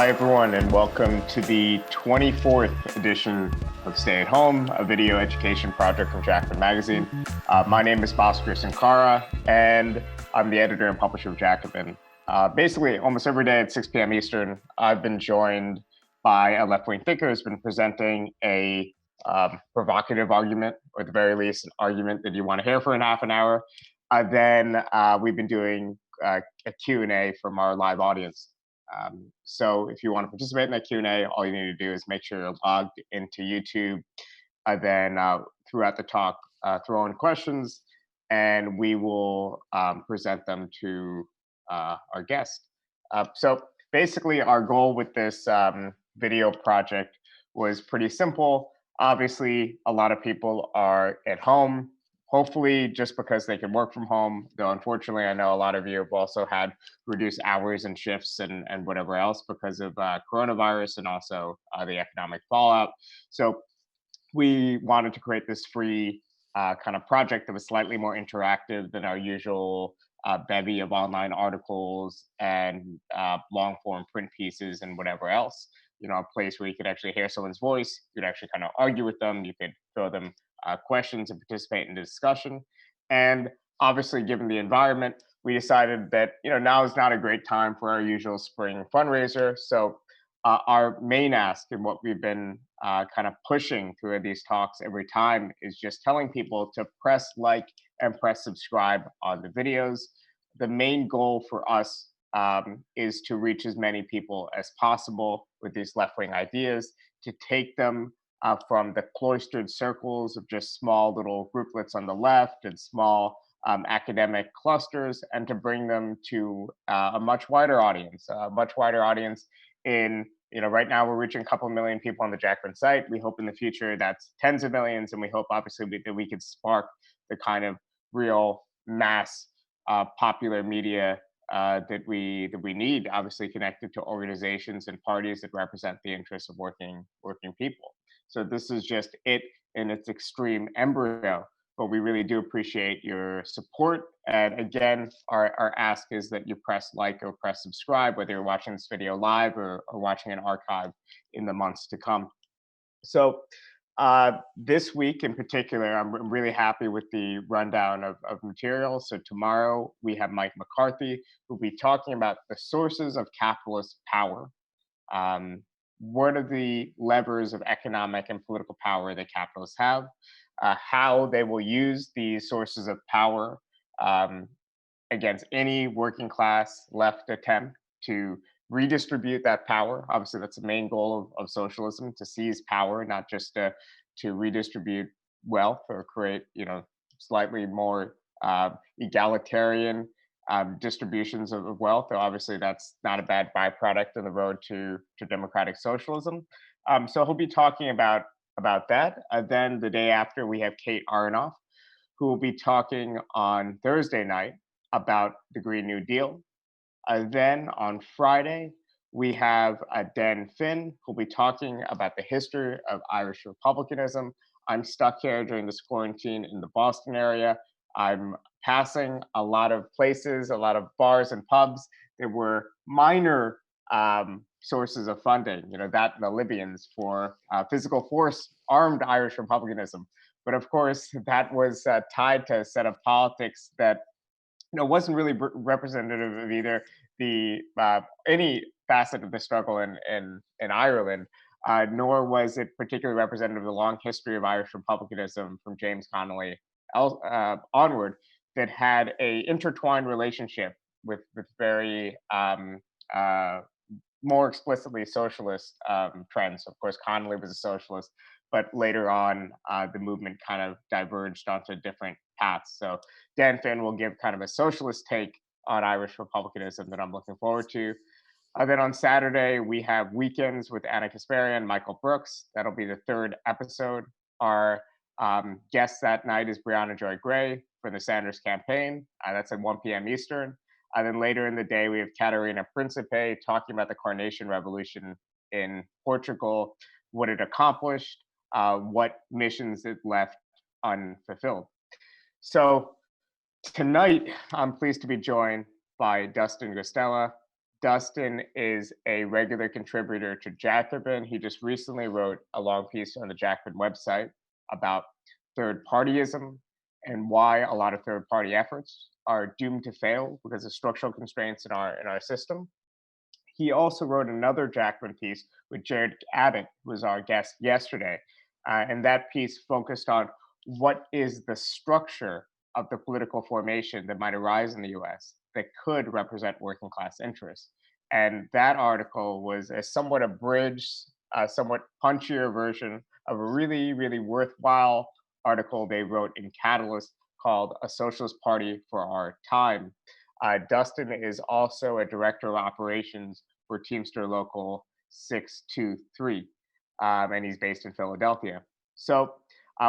Hi, everyone, and welcome to the 24th edition of Stay at Home, a video education project from Jacobin magazine. My name is Bhaskar Sankara, and I'm the editor and publisher of Jacobin. Basically, almost every day at 6 p.m. Eastern, I've been joined by a left-wing thinker who's been presenting a provocative argument, or at the very least, an argument that you want to hear for half an hour. Then we've been doing a Q&A from our live audience. So if you want to participate in that Q&A, all you need to do is make sure you're logged into YouTube. Then throughout the talk, throw in questions, and we will present them to our guest. So basically, our goal with this video project was pretty simple. Obviously, a lot of people are at home, hopefully just because they can work from home, though unfortunately, I know a lot of you have also had reduced hours and shifts and whatever else because of coronavirus and also the economic fallout. So we wanted to create this free kind of project that was slightly more interactive than our usual bevy of online articles and long form print pieces and whatever else. You know, a place where you could actually hear someone's voice, you could actually kind of argue with them, you could throw them questions and participate in the discussion. And obviously, given the environment, we decided that now is not a great time for our usual spring fundraiser. So our main ask and what we've been kind of pushing through these talks every time is just telling people to press like and press subscribe on the videos. The main goal for us is to reach as many people as possible with these left-wing ideas, to take them from the cloistered circles of just small little grouplets on the left and small academic clusters, and to bring them to a much wider audience, in right now we're reaching a couple million people on the Jacobin site. We hope in the future that's tens of millions, and we hope obviously that we could spark the kind of real mass popular media that we need, obviously connected to organizations and parties that represent the interests of working people. So this is just it in its extreme embryo, but we really do appreciate your support. And again, our ask is that you press like or press subscribe, whether you're watching this video live or watching an archive in the months to come. So this week in particular, I'm really happy with the rundown of material. So tomorrow we have Mike McCarthy, who'll be talking about the sources of capitalist power. What are the levers of economic and political power that capitalists have? How they will use these sources of power against any working class left attempt to redistribute that power. Obviously, that's the main goal of socialism, to seize power, not just to redistribute wealth or create, slightly more egalitarian distributions of wealth. Though obviously, that's not a bad byproduct on the road to democratic socialism. So he'll be talking about that. Then the day after, we have Kate Aronoff, who will be talking on Thursday night about the Green New Deal. Then on Friday, we have Dan Finn, who'll be talking about the history of Irish republicanism. I'm stuck here during this quarantine in the Boston area. I'm passing a lot of places, a lot of bars and pubs that were minor sources of funding, that and the Libyans for physical force armed Irish republicanism. But of course, that was tied to a set of politics that wasn't really representative of either the any facet of the struggle in Ireland, nor was it particularly representative of the long history of Irish republicanism from James Connolly onward, that had a intertwined relationship with very more explicitly socialist trends. Of course, Connolly was a socialist, but later on, the movement kind of diverged onto different paths. So Dan Finn will give kind of a socialist take on Irish republicanism that I'm looking forward to. Then on Saturday, we have Weekends with Anna Kasparian and Michael Brooks. That'll be the third episode. Our guest that night is Brianna Joy Gray for the Sanders campaign. That's at 1 p.m. Eastern. Then later in the day, we have Catarina Principe talking about the Carnation Revolution in Portugal, what it accomplished, what missions it left unfulfilled. So tonight, I'm pleased to be joined by Dustin Guastella, Dustin is a regular contributor to Jacobin. He just recently wrote a long piece on the Jacobin website about third partyism and why a lot of third party efforts are doomed to fail because of structural constraints in our system. He also wrote another Jacobin piece with Jared Abbott, who was our guest yesterday. And that piece focused on what is the structure of the political formation that might arise in the US that could represent working class interests. And that article was a somewhat abridged, somewhat punchier version of a really, really worthwhile article they wrote in Catalyst called A Socialist Party for Our Time. Dustin is also a director of operations for Teamster Local 623, and he's based in Philadelphia. So,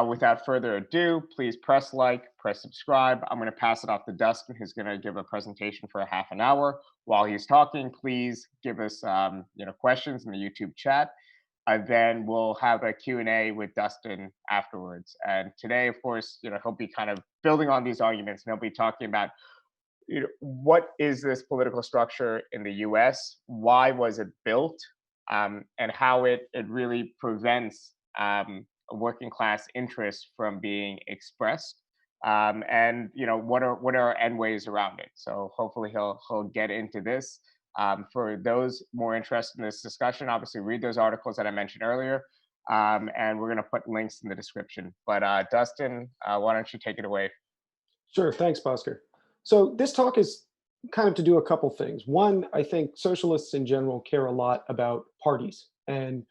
without further ado, please press like, press subscribe. I'm going to pass it off to Dustin, who's going to give a presentation for a half an hour. While he's talking, please give us questions in the YouTube chat. Then we'll have a Q&A with Dustin afterwards. And today, of course, he'll be kind of building on these arguments, and he'll be talking about what is this political structure in the US? Why was it built? And how it really prevents working class interests from being expressed. And what are our end ways around it? So hopefully he'll get into this. For those more interested in this discussion, obviously read those articles that I mentioned earlier. And we're going to put links in the description. But Dustin, why don't you take it away? Sure. Thanks, Bhaskar. So this talk is kind of to do a couple things. One, I think socialists in general care a lot about parties, and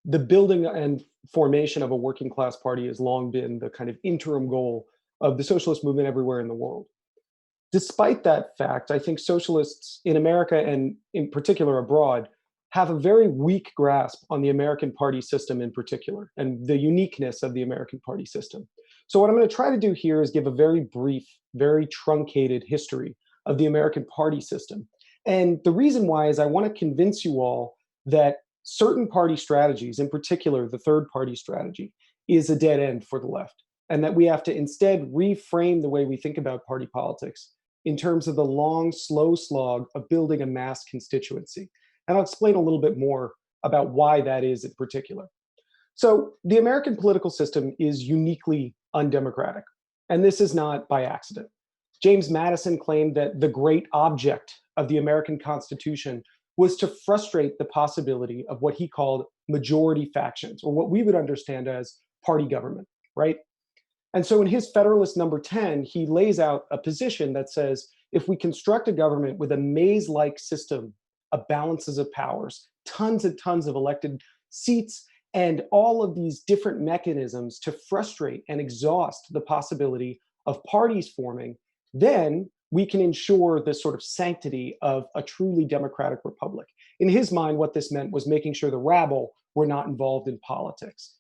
the building and formation of a working class party has long been the kind of interim goal of the socialist movement everywhere in the world. Despite that fact, I think socialists in America and in particular abroad have a very weak grasp on the American party system in particular and the uniqueness of the American party system. So what I'm going to try to do here is give a very brief, very truncated history of the American party system. And the reason why is I want to convince you all that certain party strategies, in particular the third party strategy, is a dead end for the left, and that we have to instead reframe the way we think about party politics in terms of the long, slow slog of building a mass constituency. And I'll explain a little bit more about why that is in particular. So the American political system is uniquely undemocratic, and this is not by accident. James Madison claimed that the great object of the American Constitution was to frustrate the possibility of what he called majority factions, or what we would understand as party government, right? And so in his Federalist number 10, he lays out a position that says, if we construct a government with a maze-like system of balances of powers, tons and tons of elected seats, and all of these different mechanisms to frustrate and exhaust the possibility of parties forming, then we can ensure the sort of sanctity of a truly democratic republic. In his mind, what this meant was making sure the rabble were not involved in politics.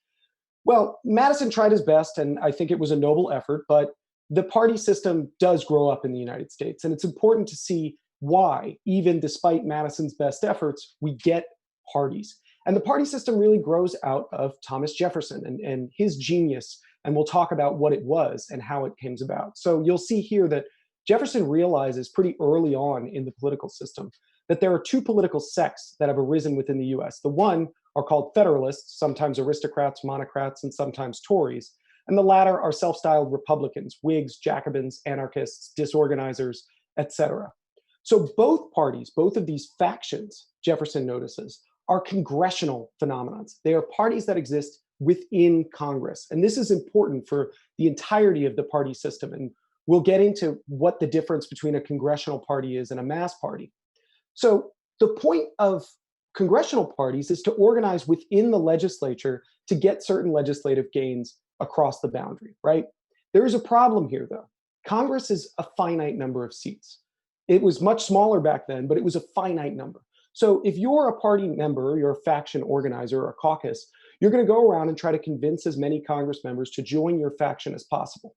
Well, Madison tried his best, and I think it was a noble effort, but the party system does grow up in the United States. And it's important to see why, even despite Madison's best efforts, we get parties. And the party system really grows out of Thomas Jefferson and his genius. And we'll talk about what it was and how it came about. So you'll see here that Jefferson realizes pretty early on in the political system that there are two political sects that have arisen within the US. The one are called Federalists, sometimes aristocrats, monocrats, and sometimes Tories. And the latter are self-styled Republicans, Whigs, Jacobins, anarchists, disorganizers, etc. So both parties, both of these factions, Jefferson notices, are congressional phenomenons. They are parties that exist within Congress. And this is important for the entirety of the party system. And we'll get into what the difference between a congressional party is and a mass party. So the point of congressional parties is to organize within the legislature to get certain legislative gains across the boundary, right? There is a problem here, though. Congress is a finite number of seats. It was much smaller back then, but it was a finite number. So if you're a party member, you're a faction organizer or a caucus, you're going to go around and try to convince as many Congress members to join your faction as possible.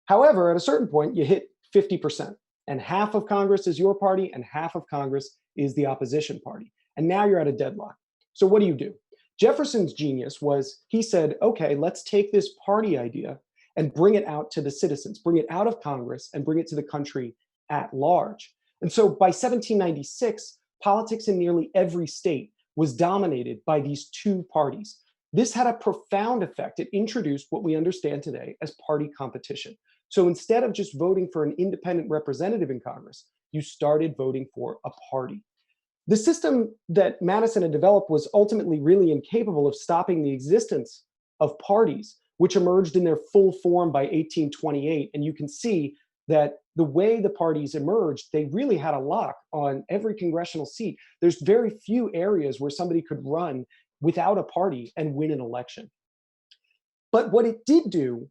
However, at a certain point, you hit 50%, and half of Congress is your party and half of Congress is the opposition party. And now you're at a deadlock. So what do? Jefferson's genius was, he said, okay, let's take this party idea and bring it out to the citizens, bring it out of Congress and bring it to the country at large. And so by 1796, politics in nearly every state was dominated by these two parties. This had a profound effect. It introduced what we understand today as party competition. So instead of just voting for an independent representative in Congress, you started voting for a party. The system that Madison had developed was ultimately really incapable of stopping the existence of parties, which emerged in their full form by 1828. And you can see that the way the parties emerged, they really had a lock on every congressional seat. There's very few areas where somebody could run without a party and win an election. But what it did do,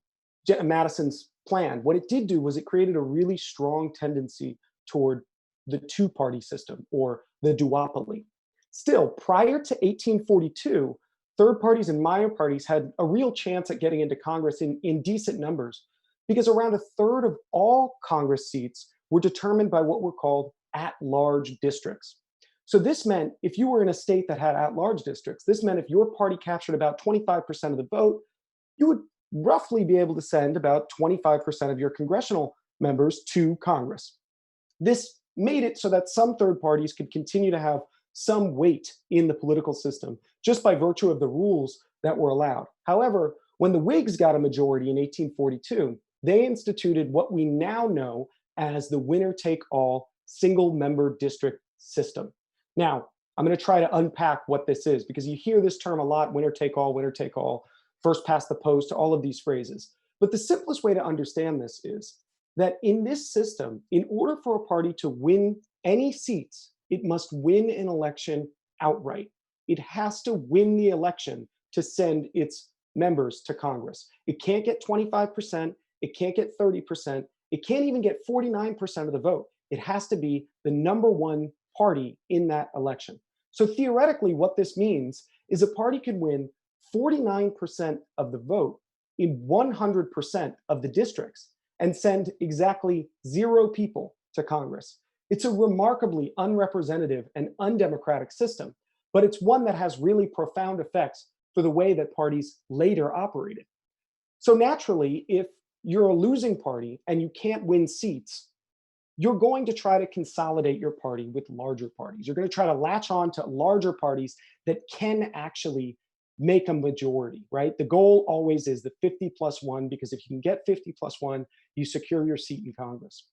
Madison's plan, what it did do was it created a really strong tendency toward the two-party system, or the duopoly. Still, prior to 1842, third parties and minor parties had a real chance at getting into Congress in decent numbers, because around a third of all Congress seats were determined by what were called at-large districts. So this meant if you were in a state that had at-large districts, this meant if your party captured about 25% of the vote, you would roughly be able to send about 25% of your congressional members to Congress. This made it so that some third parties could continue to have some weight in the political system just by virtue of the rules that were allowed. However, when the Whigs got a majority in 1842, they instituted what we now know as the winner-take-all single-member district system. Now, I'm going to try to unpack what this is, because you hear this term a lot, winner take all, first past the post, all of these phrases. But the simplest way to understand this is that in this system, in order for a party to win any seats, it must win an election outright. It has to win the election to send its members to Congress. It can't get 25%, it can't get 30%, it can't even get 49% of the vote. It has to be the number one party in that election. So theoretically, what this means is a party could win 49% of the vote in 100% of the districts and send exactly 0 people to Congress. It's a remarkably unrepresentative and undemocratic system, but it's one that has really profound effects for the way that parties later operated. So naturally, if you're a losing party and you can't win seats, you're going to try to consolidate your party with larger parties. You're going to try to latch on to larger parties that can actually make a majority, right? The goal always is the 50 plus 1, because if you can get 50 plus 1, you secure your seat in Congress.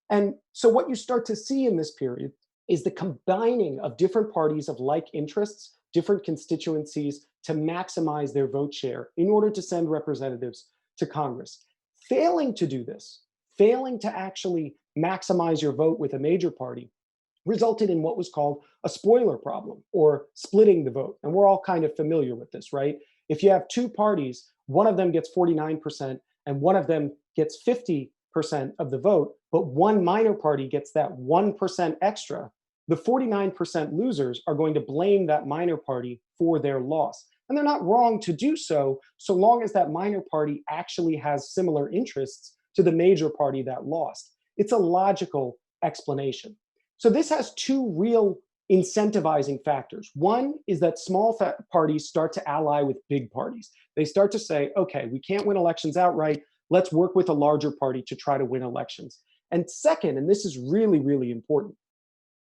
And so what you start to see in this period is the combining of different parties of like interests, different constituencies, to maximize their vote share in order to send representatives to Congress. Failing to do this, failing to actually maximize your vote with a major party, resulted in what was called a spoiler problem, or splitting the vote. And we're all kind of familiar with this, right? If you have two parties, one of them gets 49% and one of them gets 50% of the vote, but one minor party gets that 1% extra, the 49% losers are going to blame that minor party for their loss. And they're not wrong to do so, so long as that minor party actually has similar interests to the major party that lost. It's a logical explanation. So this has two real incentivizing factors. One is that small parties start to ally with big parties. They start to say, okay, we can't win elections outright. Let's work with a larger party to try to win elections. And second, and this is really, really important,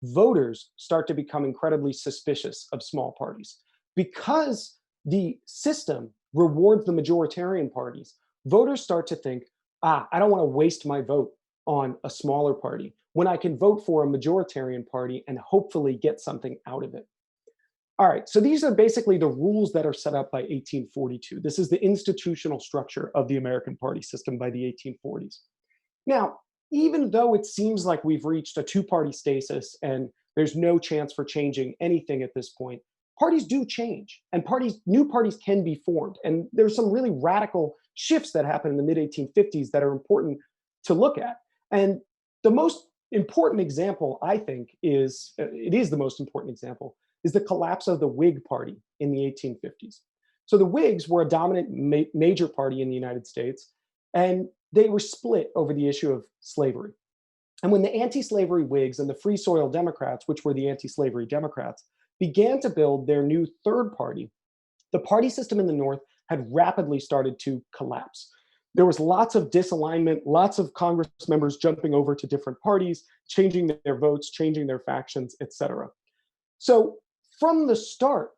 voters start to become incredibly suspicious of small parties. Because the system rewards the majoritarian parties, voters start to think, I don't want to waste my vote on a smaller party when I can vote for a majoritarian party and hopefully get something out of it. All right, so these are basically the rules that are set up by 1842. This is the institutional structure of the American party system by the 1840s. Now, even though it seems like we've reached a two-party stasis and there's no chance for changing anything at this point, parties do change, and new parties can be formed. And there's some really radical shifts that happen in the mid-1850s that are important to look at. And the most important example, I think, is the most important example, is the collapse of the Whig Party in the 1850s. So the Whigs were a dominant major party in the United States, and they were split over the issue of slavery. And when the anti-slavery Whigs and the Free Soil Democrats, which were the anti-slavery Democrats, began to build their new third party, the party system in the North had rapidly started to collapse. There was lots of disalignment, lots of Congress members jumping over to different parties, changing their votes, changing their factions, et cetera. So from the start,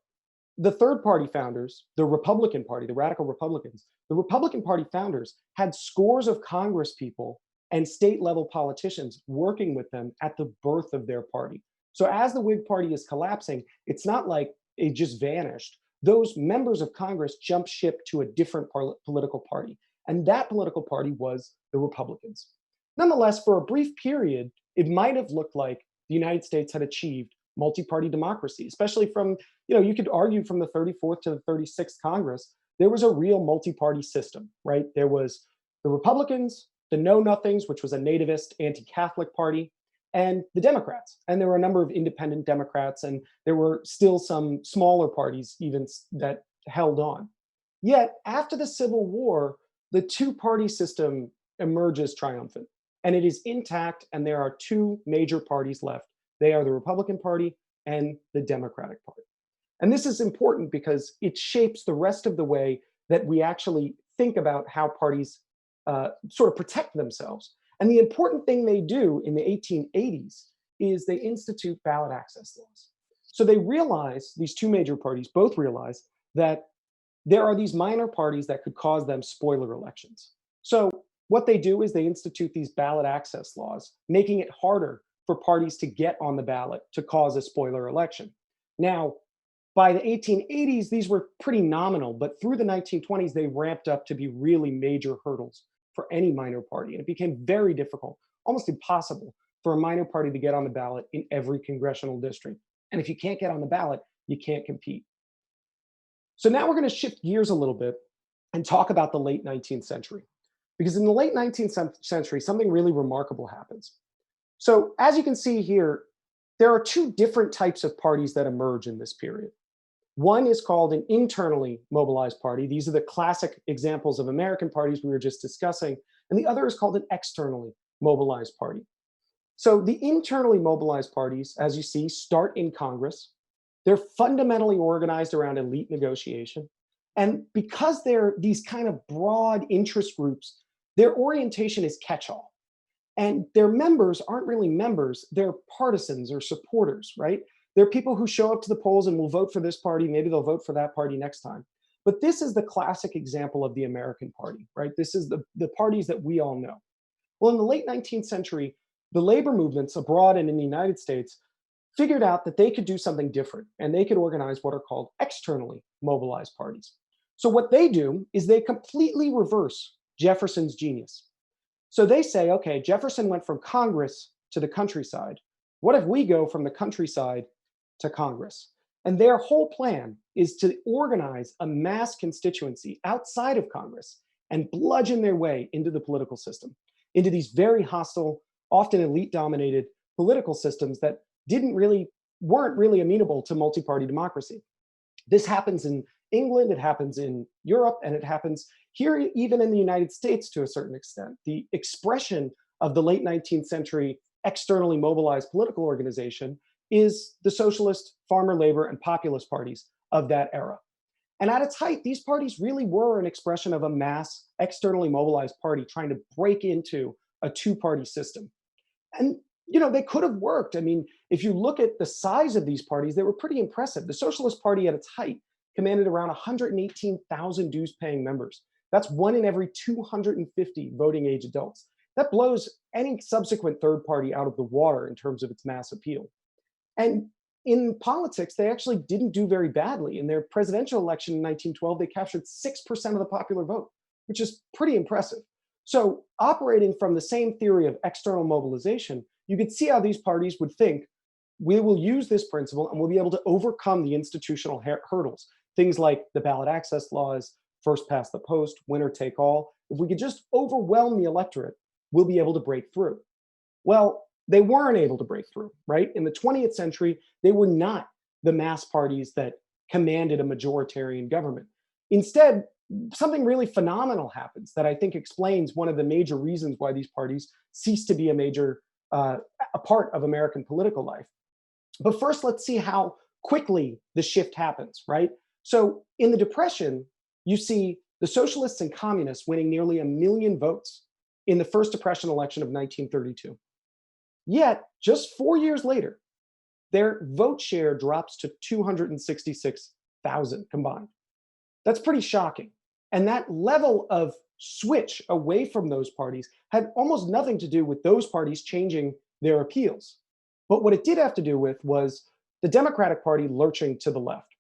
the third party founders, the Republican Party, the radical Republicans, the Republican Party founders had scores of Congress people and state level politicians working with them at the birth of their party. So as the Whig Party is collapsing, it's not like it just vanished. Those members of Congress jumped ship to a different political party. And that political party was the Republicans. Nonetheless, for a brief period, it might have looked like the United States had achieved multi-party democracy, especially from, you could argue from the 34th to the 36th Congress, there was a real multi-party system, right? There was the Republicans, the Know Nothings, which was a nativist anti-Catholic party, and the Democrats. And there were a number of independent Democrats, and there were still some smaller parties even that held on. Yet after the Civil War, the two-party system emerges triumphant, and it is intact, and there are two major parties left. They are the Republican Party and the Democratic Party. And this is important because it shapes the rest of the way that we actually think about how parties sort of protect themselves. And the important thing they do in the 1880s is they institute ballot access laws. So they realize, these two major parties both realize, that there are these minor parties that could cause them spoiler elections. So what they do is they institute these ballot access laws, making it harder for parties to get on the ballot to cause a spoiler election. Now, by the 1880s, these were pretty nominal, but through the 1920s, they ramped up to be really major hurdles for any minor party. And it became very difficult, almost impossible, for a minor party to get on the ballot in every congressional district. And if you can't get on the ballot, you can't compete. So now we're going to shift gears a little bit and talk about the late 19th century. Because in the late 19th century, something really remarkable happens. So as you can see here, there are two different types of parties that emerge in this period. One is called an internally mobilized party. These are the classic examples of American parties we were just discussing. And the other is called an externally mobilized party. So the internally mobilized parties, as you see, start in Congress. They're fundamentally organized around elite negotiation. And because they're these kind of broad interest groups, their orientation is catch-all. And their members aren't really members, they're partisans or supporters, right? They're people who show up to the polls and will vote for this party, maybe they'll vote for that party next time. But this is the classic example of the American party, right? This is the parties that we all know. Well, in the late 19th century, the labor movements abroad and in the United States figured out that they could do something different, and they could organize what are called externally mobilized parties. So what they do is they completely reverse Jefferson's genius. So they say, okay, Jefferson went from Congress to the countryside. What if we go from the countryside to Congress? And their whole plan is to organize a mass constituency outside of Congress and bludgeon their way into the political system, into these very hostile, often elite-dominated political systems that weren't really amenable to multi-party democracy. This happens in England, it happens in Europe, and it happens here even in the United States to a certain extent. The expression of the late 19th century externally mobilized political organization is the socialist, farmer labor, and populist parties of that era. And at its height, these parties really were an expression of a mass, externally mobilized party trying to break into a two-party system. And they could have worked. I mean, if you look at the size of these parties, they were pretty impressive. The Socialist Party at its height commanded around 118,000 dues-paying members. That's 1 in every 250 voting age adults. That blows any subsequent third party out of the water in terms of its mass appeal. And in politics, they actually didn't do very badly. In their presidential election in 1912, they captured 6% of the popular vote, which is pretty impressive. So operating from the same theory of external mobilization, you could see how these parties would think, we will use this principle and we'll be able to overcome the institutional hurdles. Things like the ballot access laws, first past the post, winner take all. If we could just overwhelm the electorate, we'll be able to break through. Well, they weren't able to break through, right? In the 20th century, they were not the mass parties that commanded a majoritarian government. Instead, something really phenomenal happens that I think explains one of the major reasons why these parties cease to be a part of American political life. But first, let's see how quickly the shift happens, right? So in the Depression, you see the socialists and communists winning nearly 1 million votes in the first Depression election of 1932. Yet, just 4 years later, their vote share drops to 266,000 combined. That's pretty shocking. And that level of switch away from those parties had almost nothing to do with those parties changing their appeals. But what it did have to do with was the Democratic Party lurching to the left.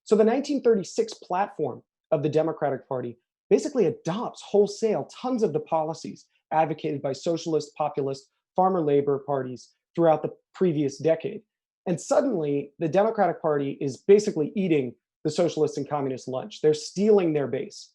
So the 1936 platform of the Democratic Party basically adopts wholesale tons of the policies advocated by socialist, populist, farmer labor parties throughout the previous decade. And suddenly, the Democratic Party is basically eating the socialists and communists' lunch. They're stealing their base.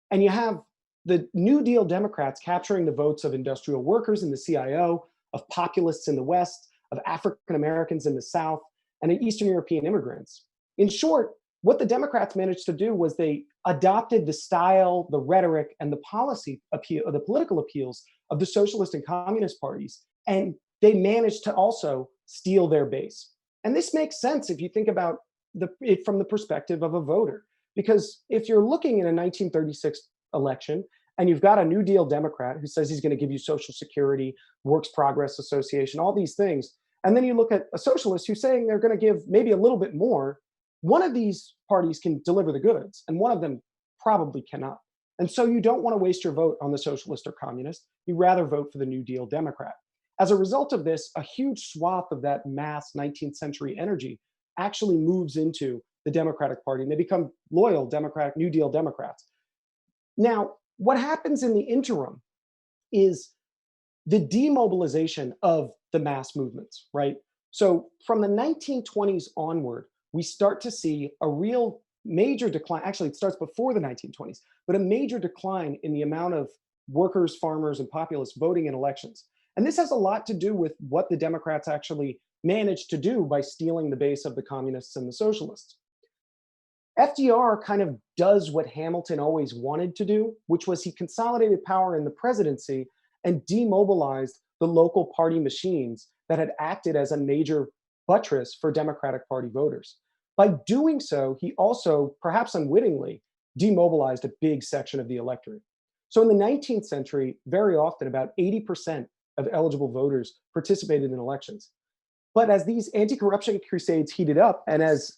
And you have the New Deal Democrats capturing the votes of industrial workers in the CIO, of populists in the West, of African Americans in the South, and of Eastern European immigrants. In short, what the Democrats managed to do was they adopted the style, the rhetoric, and the policy appeal, the political appeals of the socialist and communist parties, and they managed to also steal their base. And this makes sense if you think about it from the perspective of a voter, because if you're looking at a 1936 election and you've got a New Deal Democrat who says he's going to give you Social Security, Works Progress Association, all these things, and then you look at a socialist who's saying they're going to give maybe a little bit more, one of these parties can deliver the goods, and one of them probably cannot. And so you don't want to waste your vote on the socialist or communist. You rather vote for the New Deal Democrat. As a result of this, a huge swath of that mass 19th century energy actually moves into the Democratic Party, and they become loyal Democratic, New Deal Democrats. Now, what happens in the interim is the demobilization of the mass movements, right? So from the 1920s onward, we start to see a real major decline. Actually, it starts before the 1920s, but a major decline in the amount of workers, farmers, and populists voting in elections. And this has a lot to do with what the Democrats actually managed to do by stealing the base of the communists and the socialists. FDR kind of does what Hamilton always wanted to do, which was he consolidated power in the presidency and demobilized the local party machines that had acted as a major buttress for Democratic Party voters. By doing so, he also, perhaps unwittingly, demobilized a big section of the electorate. So in the 19th century, very often about 80% of eligible voters participated in elections. But as these anti-corruption crusades heated up, and as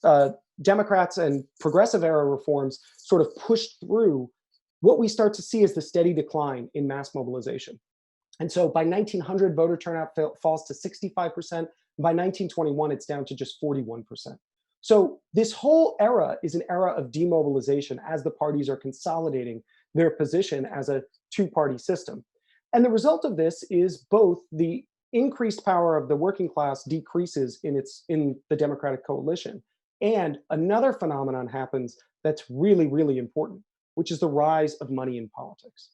Democrats and progressive era reforms sort of pushed through, what we start to see is the steady decline in mass mobilization. And so by 1900, voter turnout falls to 65%. By 1921, it's down to just 41%. So this whole era is an era of demobilization as the parties are consolidating their position as a two-party system. And the result of this is both the increased power of the working class decreases in the Democratic coalition. And another phenomenon happens that's really, really important, which is the rise of money in politics.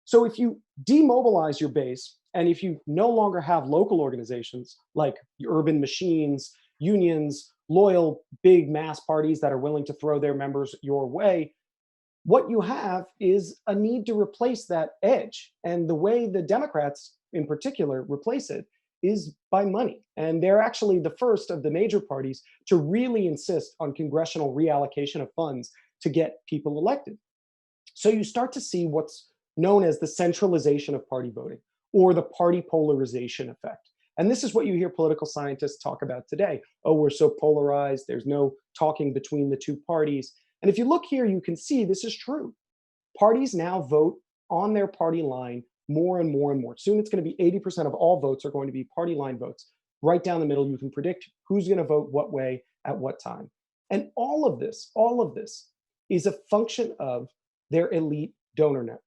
So if you demobilize your base, and if you no longer have local organizations like urban machines, unions, loyal big mass parties that are willing to throw their members your way, what you have is a need to replace that edge. And the way the Democrats in particular replace it is by money. And they're actually the first of the major parties to really insist on congressional reallocation of funds to get people elected. So you start to see what's known as the centralization of party voting, or the party polarization effect. And this is what you hear political scientists talk about today. Oh, we're so polarized, there's no talking between the two parties. And if you look here, you can see this is true. Parties now vote on their party line more and more and more. Soon it's going to be 80% of all votes are going to be party line votes. Right down the middle, you can predict who's going to vote what way at what time. And all of this is a function of their elite donor networks.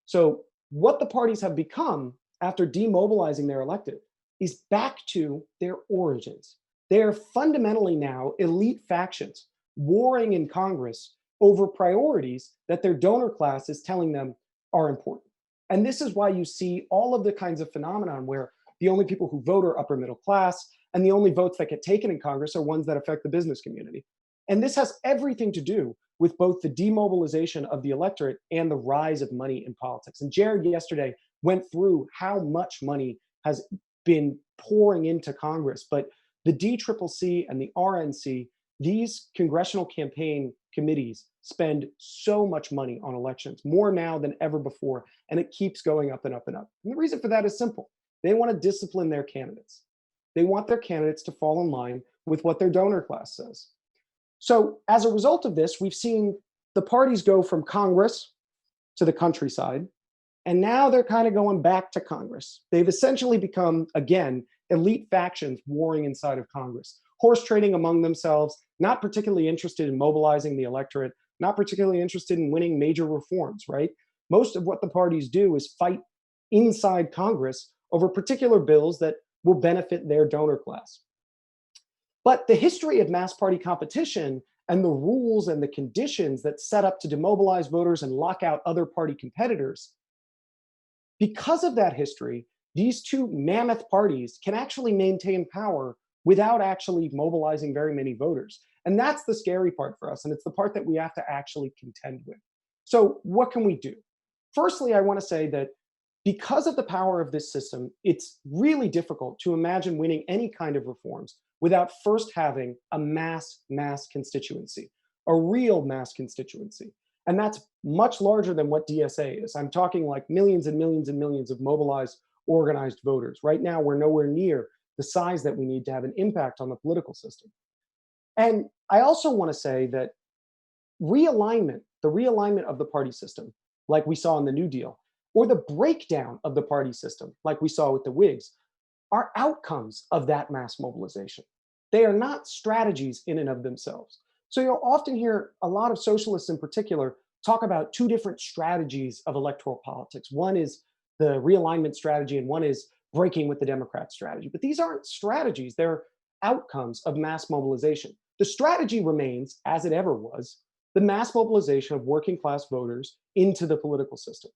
So what the parties have become after demobilizing their electorate is back to their origins. They are fundamentally now elite factions warring in Congress over priorities that their donor class is telling them are important. And this is why you see all of the kinds of phenomenon where the only people who vote are upper middle class, and the only votes that get taken in Congress are ones that affect the business community. And this has everything to do with both the demobilization of the electorate and the rise of money in politics. And Jared yesterday went through how much money has been pouring into Congress, but the DCCC and the RNC, these congressional campaign committees spend so much money on elections, more now than ever before, and it keeps going up and up and up. And the reason for that is simple. They want to discipline their candidates. They want their candidates to fall in line with what their donor class says. So as a result of this, we've seen the parties go from Congress to the countryside, and now they're kind of going back to Congress. They've essentially become, again, elite factions warring inside of Congress, horse trading among themselves, not particularly interested in mobilizing the electorate, not particularly interested in winning major reforms, right? Most of what the parties do is fight inside Congress over particular bills that will benefit their donor class. But the history of mass party competition and the rules and the conditions that set up to demobilize voters and lock out other party competitors, because of that history, these two mammoth parties can actually maintain power without actually mobilizing very many voters. And that's the scary part for us. And it's the part that we have to actually contend with. So what can we do? Firstly, I want to say that because of the power of this system, it's really difficult to imagine winning any kind of reforms without first having a mass constituency, a real mass constituency. And that's much larger than what DSA is. I'm talking like millions and millions and millions of mobilized, organized voters. Right now, we're nowhere near the size that we need to have an impact on the political system. And I also want to say that the realignment of the party system, like we saw in the New Deal, or the breakdown of the party system, like we saw with the Whigs, are outcomes of that mass mobilization. They are not strategies in and of themselves. So you'll often hear a lot of socialists in particular talk about two different strategies of electoral politics. One is the realignment strategy and one is breaking with the Democrat strategy. But these aren't strategies, they're outcomes of mass mobilization. The strategy remains, as it ever was, the mass mobilization of working class voters into the political system.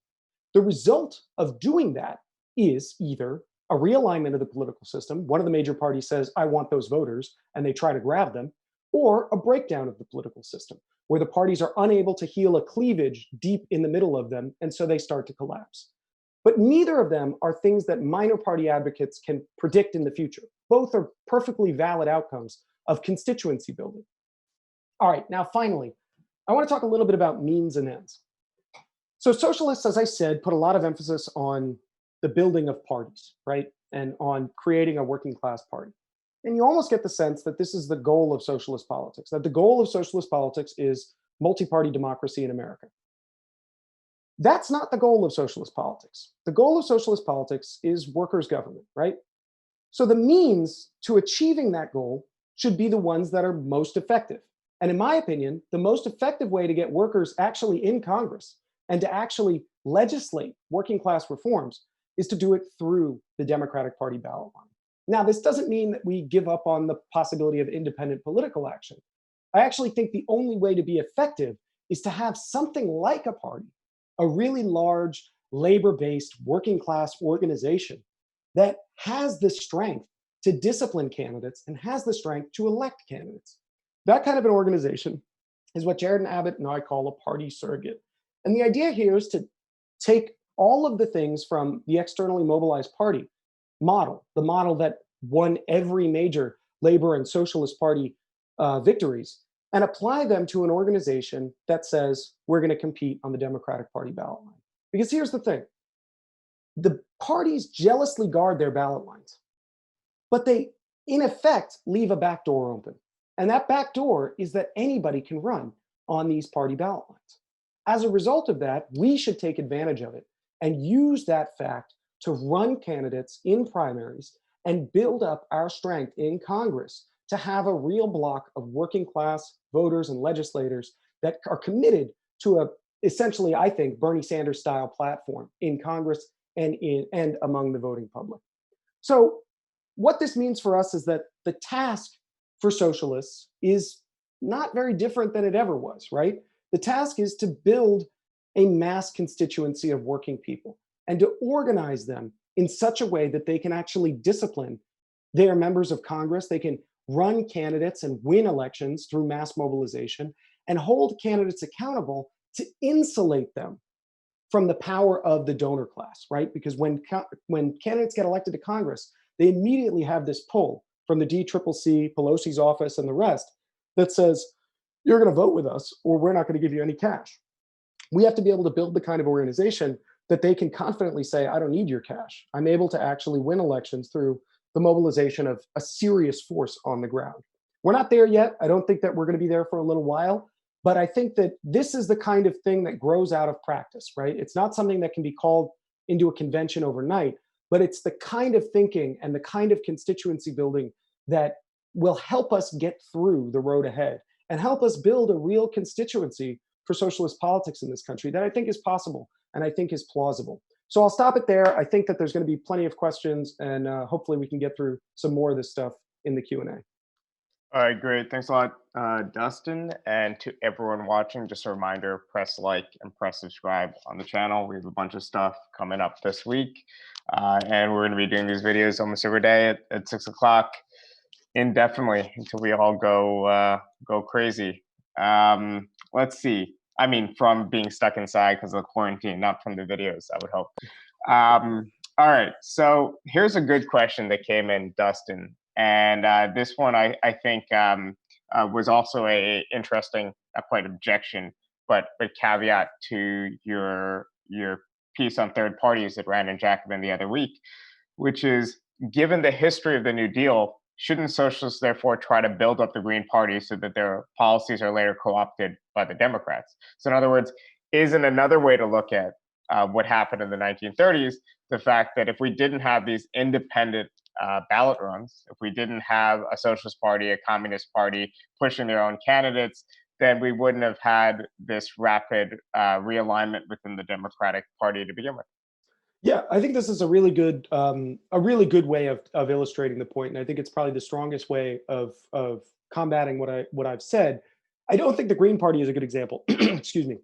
The result of doing that is either a realignment of the political system. One of the major parties says, I want those voters, and they try to grab them, or a breakdown of the political system, where the parties are unable to heal a cleavage deep in the middle of them, and so they start to collapse. But neither of them are things that minor party advocates can predict in the future. Both are perfectly valid outcomes of constituency building. All right, now finally, I want to talk a little bit about means and ends. So socialists, as I said, put a lot of emphasis on the building of parties, right? And on creating a working class party. And you almost get the sense that this is the goal of socialist politics, that the goal of socialist politics is multi-party democracy in America. That's not the goal of socialist politics. The goal of socialist politics is workers' government, right? So the means to achieving that goal should be the ones that are most effective. And in my opinion, the most effective way to get workers actually in Congress and to actually legislate working class reforms is to do it through the Democratic Party ballot line. Now, this doesn't mean that we give up on the possibility of independent political action. I actually think the only way to be effective is to have something like a party, a really large labor-based working class organization that has the strength to discipline candidates and has the strength to elect candidates. That kind of an organization is what Jared and Abbott and I call a party surrogate. And the idea here is to take all of the things from the externally mobilized party model, the model that won every major labor and socialist party victories, and apply them to an organization that says we're going to compete on the Democratic Party ballot line. Because here's the thing. The parties jealously guard their ballot lines, but they, in effect, leave a back door open. And that back door is that anybody can run on these party ballot lines. As a result of that, we should take advantage of it and use that fact to run candidates in primaries and build up our strength in Congress to have a real block of working class voters and legislators that are committed to a, essentially, I think, Bernie Sanders style platform in Congress and among the voting public. So what this means for us is that the task for socialists is not very different than it ever was, right? The task is to build a mass constituency of working people and to organize them in such a way that they can actually discipline their members of Congress. They can run candidates and win elections through mass mobilization and hold candidates accountable to insulate them from the power of the donor class, right? Because when candidates get elected to Congress, they immediately have this pull from the DCCC, Pelosi's office, and the rest that says, you're going to vote with us or we're not going to give you any cash. We have to be able to build the kind of organization that they can confidently say, I don't need your cash. I'm able to actually win elections through the mobilization of a serious force on the ground. We're not there yet. I don't think that we're going to be there for a little while. But I think that this is the kind of thing that grows out of practice, right? It's not something that can be called into a convention overnight, but it's the kind of thinking and the kind of constituency building that will help us get through the road ahead and help us build a real constituency for socialist politics in this country that I think is possible and I think is plausible. So I'll stop it there. I think that there's going to be plenty of questions, and hopefully we can get through some more of this stuff in the Q&A. All right, great. Thanks a lot, Dustin. And to everyone watching, just a reminder, press like and press subscribe on the channel. We have a bunch of stuff coming up this week. And we're going to be doing these videos almost every day at 6 o'clock indefinitely until we all go crazy. Let's see. I mean, from being stuck inside because of the quarantine, not from the videos, I would hope. All right, so here's a good question that came in, Dustin. And this one, I think, was also a interesting, not quite objection, but caveat to your piece on third parties that ran in Jacobin the other week, which is, given the history of the New Deal, shouldn't socialists therefore try to build up the Green Party so that their policies are later co-opted by the Democrats? So in other words, isn't another way to look at what happened in the 1930s the fact that if we didn't have these independent ballot runs, if we didn't have a socialist party, a communist party pushing their own candidates, then we wouldn't have had this rapid realignment within the Democratic Party to begin with. Yeah, I think this is a really good way of illustrating the point, and I think it's probably the strongest way of combating what I've said. I don't think the Green Party is a good example. Excuse me.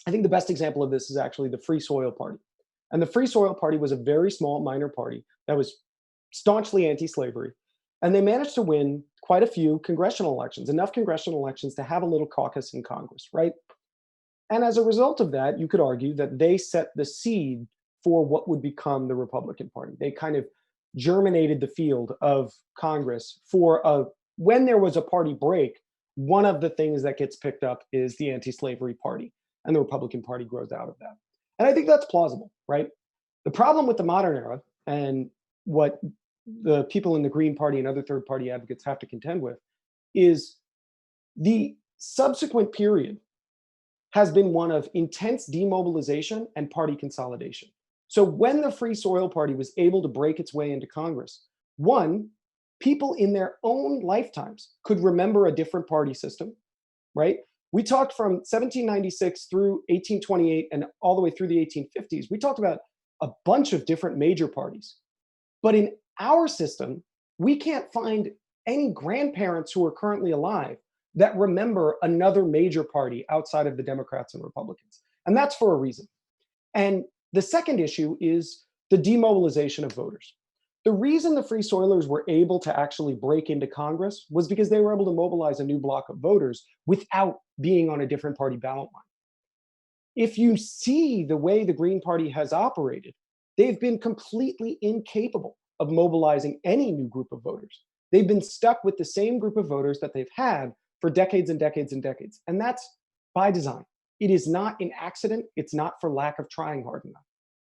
I think the best example of this is actually the Free Soil Party, and the Free Soil Party was a very small, minor party that was staunchly anti-slavery, and they managed to win quite a few congressional elections, enough congressional elections to have a little caucus in Congress, right? And as a result of that, you could argue that they set the seed for what would become the Republican Party. They kind of germinated the field of Congress for when there was a party break, one of the things that gets picked up is the anti-slavery party, and the Republican Party grows out of that. And I think that's plausible, right? The problem with the modern era, and what the people in the Green Party and other third party advocates have to contend with, is the subsequent period has been one of intense demobilization and party consolidation. So when the Free Soil Party was able to break its way into Congress, one, people in their own lifetimes could remember a different party system, right? We talked from 1796 through 1828 and all the way through the 1850s. We talked about a bunch of different major parties. But in our system, we can't find any grandparents who are currently alive that remember another major party outside of the Democrats and Republicans. And that's for a reason. And the second issue is the demobilization of voters. The reason the Free Soilers were able to actually break into Congress was because they were able to mobilize a new block of voters without being on a different party ballot line. If you see the way the Green Party has operated, they've been completely incapable of mobilizing any new group of voters. They've been stuck with the same group of voters that they've had for decades and decades and decades. And that's by design. It is not an accident. It's not for lack of trying hard enough.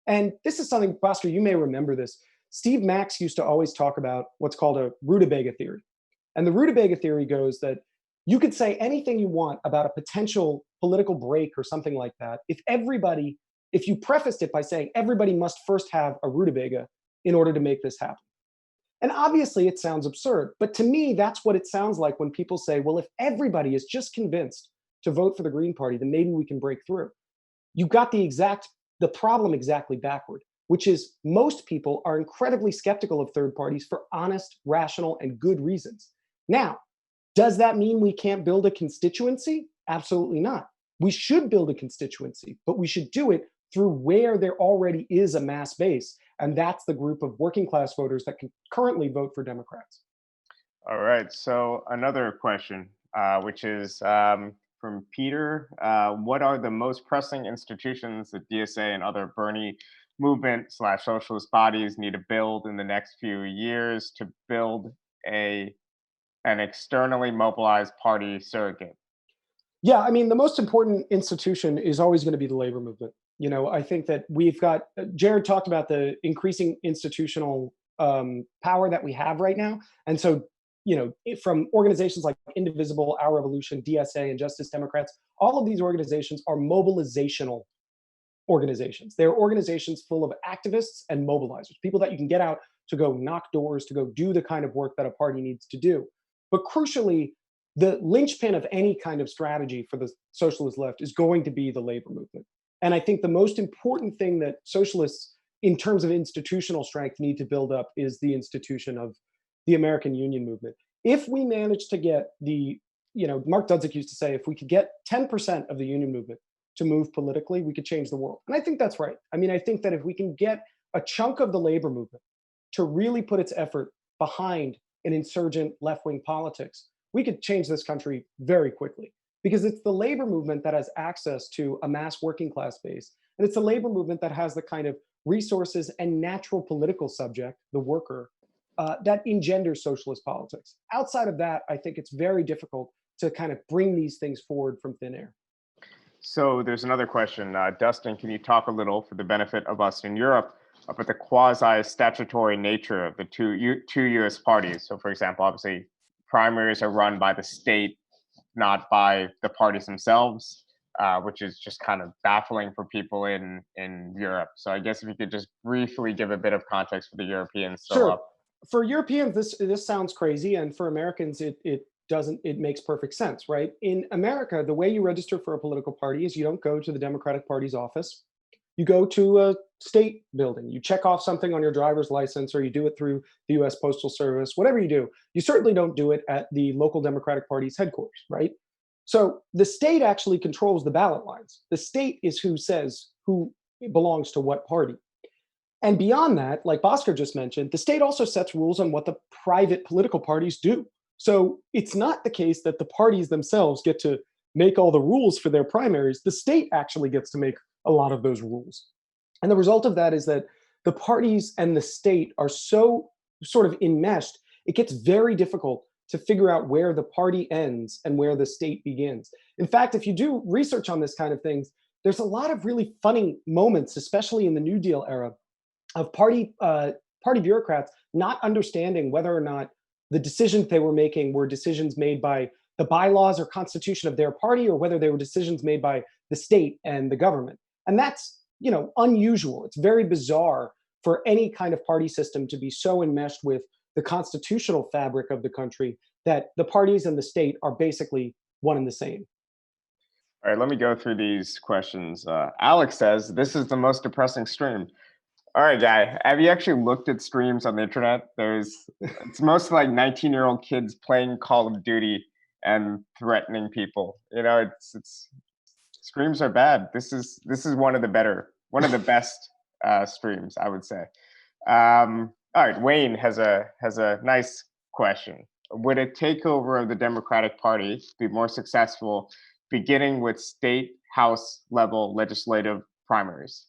And this is something, Bhaskar, you may remember this. Steve Max used to always talk about what's called a rutabaga theory. And the rutabaga theory goes that you could say anything you want about a potential political break or something like that. If you prefaced it by saying everybody must first have a rutabaga in order to make this happen. And obviously it sounds absurd, but to me, that's what it sounds like when people say, well, if everybody is just convinced to vote for the Green Party, then maybe we can break through. You got the problem exactly backward, which is most people are incredibly skeptical of third parties for honest, rational, and good reasons. Now, does that mean we can't build a constituency? Absolutely not. We should build a constituency, but we should do it through where there already is a mass base. And that's the group of working class voters that can currently vote for Democrats. All right. So another question, which is from Peter. What are the most pressing institutions that DSA and other Bernie movement/socialist bodies need to build in the next few years to build an externally mobilized party surrogate? Yeah, I mean, the most important institution is always going to be the labor movement. You know, I think that we've got, Jared talked about the increasing institutional power that we have right now. And so from organizations like Indivisible, Our Revolution, DSA, and Justice Democrats. All of these organizations are mobilizational organizations. They're organizations full of activists and mobilizers, people that you can get out to go knock doors, to go do the kind of work that a party needs to do. But crucially, the linchpin of any kind of strategy for the socialist left is going to be the labor movement. And I think the most important thing that socialists, in terms of institutional strength, need to build up is the institution of the American Union movement. If we manage to get Mark Dudzik used to say, if we could get 10% of the union movement to move politically, we could change the world. And I think that's right. I mean, I think that if we can get a chunk of the labor movement to really put its effort behind an insurgent left-wing politics, we could change this country very quickly, because it's the labor movement that has access to a mass working class base. And it's the labor movement that has the kind of resources and natural political subject, the worker, that engenders socialist politics. Outside of that, I think it's very difficult to kind of bring these things forward from thin air. So there's another question. Dustin, can you talk a little, for the benefit of us in Europe, about the quasi-statutory nature of the two U.S. parties? So, for example, obviously, primaries are run by the state, not by the parties themselves, which is just kind of baffling for people in Europe. So I guess if you could just briefly give a bit of context for the Europeans. Sure. For Europeans, this sounds crazy, and for Americans, it doesn't. It makes perfect sense, right? In America, the way you register for a political party is you don't go to the Democratic Party's office. You go to a state building. You check off something on your driver's license, or you do it through the U.S. Postal Service. Whatever you do, you certainly don't do it at the local Democratic Party's headquarters, right? So the state actually controls the ballot lines. The state is who says who belongs to what party. And beyond that, like Bhaskar just mentioned, the state also sets rules on what the private political parties do. So it's not the case that the parties themselves get to make all the rules for their primaries. The state actually gets to make a lot of those rules. And the result of that is that the parties and the state are so sort of enmeshed, it gets very difficult to figure out where the party ends and where the state begins. In fact, if you do research on this kind of things, there's a lot of really funny moments, especially in the New Deal era, of party bureaucrats not understanding whether or not the decisions they were making were decisions made by the bylaws or constitution of their party, or whether they were decisions made by the state and the government. And that's, unusual. It's very bizarre for any kind of party system to be so enmeshed with the constitutional fabric of the country that the parties and the state are basically one and the same. All right, let me go through these questions. Alex says, this is the most depressing stream. All right, Guy, have you actually looked at streams on the internet? It's mostly like 19-year-old kids playing Call of Duty and threatening people. It's streams are bad. This is one of the best streams, I would say. All right, Wayne has a nice question. Would a takeover of the Democratic Party be more successful beginning with state house level legislative primaries?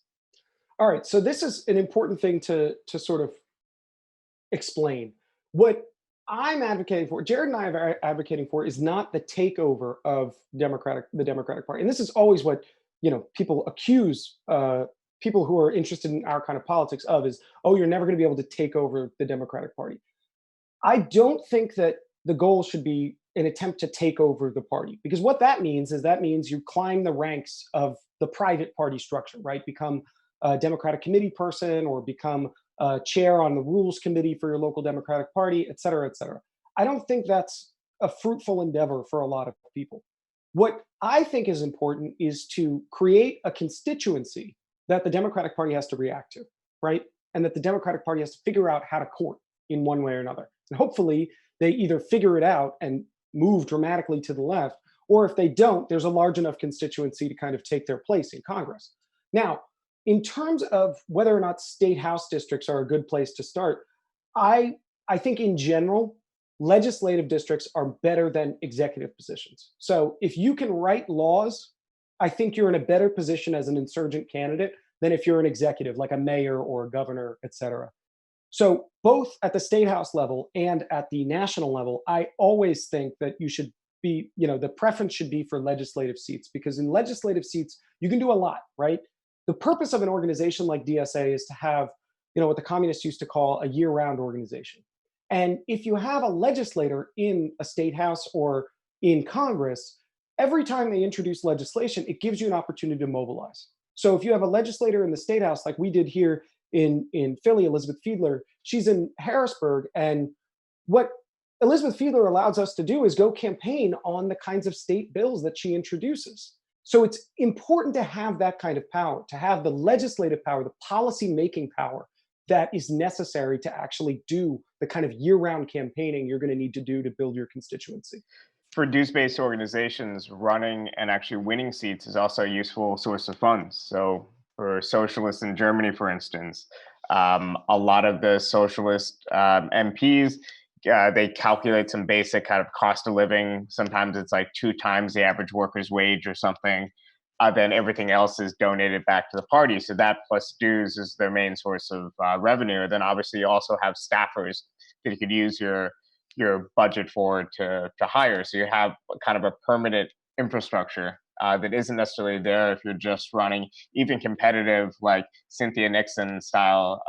All right, so this is an important thing to sort of explain. What I'm advocating for, Jared and I are advocating for, is not the takeover of the Democratic Party. And this is always what people accuse people who are interested in our kind of politics of, is, oh, you're never going to be able to take over the Democratic Party. I don't think that the goal should be an attempt to take over the party, because what that means is you climb the ranks of the private party structure, right? Become a Democratic committee person, or become a chair on the rules committee for your local Democratic Party, et cetera, et cetera. I don't think that's a fruitful endeavor for a lot of people. What I think is important is to create a constituency that the Democratic Party has to react to, right? And that the Democratic Party has to figure out how to court in one way or another. And hopefully they either figure it out and move dramatically to the left, or if they don't, there's a large enough constituency to kind of take their place in Congress. Now, in terms of whether or not state house districts are a good place to start, I think in general, legislative districts are better than executive positions. So if you can write laws, I think you're in a better position as an insurgent candidate than if you're an executive, like a mayor or a governor, et cetera. So both at the state house level and at the national level, I always think that you should be, the preference should be for legislative seats, because in legislative seats, you can do a lot, right? The purpose of an organization like DSA is to have, what the communists used to call a year-round organization. And if you have a legislator in a state house or in Congress, every time they introduce legislation, it gives you an opportunity to mobilize. So if you have a legislator in the state house, like we did here in Philly, Elizabeth Fiedler, she's in Harrisburg. And what Elizabeth Fiedler allows us to do is go campaign on the kinds of state bills that she introduces. So it's important to have that kind of power, to have the legislative power, the policy making power that is necessary to actually do the kind of year-round campaigning you're going to need to do to build your constituency. For dues-based organizations, running and actually winning seats is also a useful source of funds. So for socialists in Germany, for instance, a lot of the socialist MPs, they calculate some basic kind of cost of living. Sometimes it's like 2 times the average worker's wage or something. Then everything else is donated back to the party. So that plus dues is their main source of revenue. And then obviously you also have staffers that you could use your budget for to hire. So you have kind of a permanent infrastructure that isn't necessarily there if you're just running even competitive like Cynthia Nixon style,